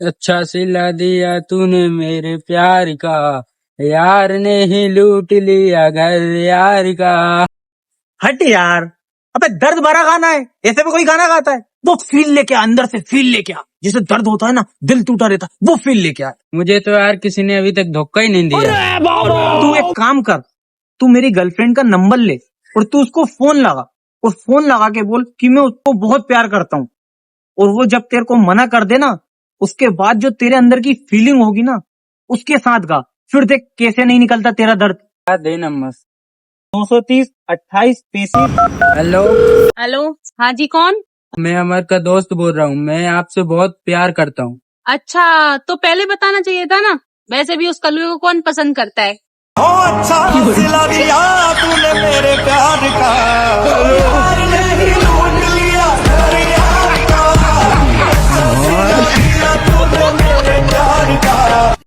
अच्छा सिला दिया तूने मेरे प्यार का, यार ने ही लूट लिया घर यार का। हट यार। अबे दर्द भरा गाना है, ऐसे में कोई गाना गाता है? वो फील लेके आ, अंदर से फील लेके आ, जैसे दर्द होता है ना, दिल टूटा रहता है, वो फील लेके आ। मुझे तो यार किसी ने अभी तक धोखा ही नहीं दिया। तू एक काम कर, तू मेरी गर्लफ्रेंड का नंबर ले और तू उसको फोन लगा, और फोन लगा के बोल कि मैं उसको बहुत प्यार करता हूँ। और वो जब तेरे को मना कर दे ना, उसके बाद जो तेरे अंदर की फीलिंग होगी ना, उसके साथ गा, फिर देख कैसे नहीं निकलता तेरा दर्द। दे नंबर। 930 28 35। Hello, hello. हाँ जी, कौन? मैं अमर का दोस्त बोल रहा हूँ। मैं आपसे बहुत प्यार करता हूँ। अच्छा, तो पहले बताना चाहिए था ना। वैसे भी उस कलुए को कौन पसंद करता है। अच्छा सिला दिया तूने मेरे प्यार का।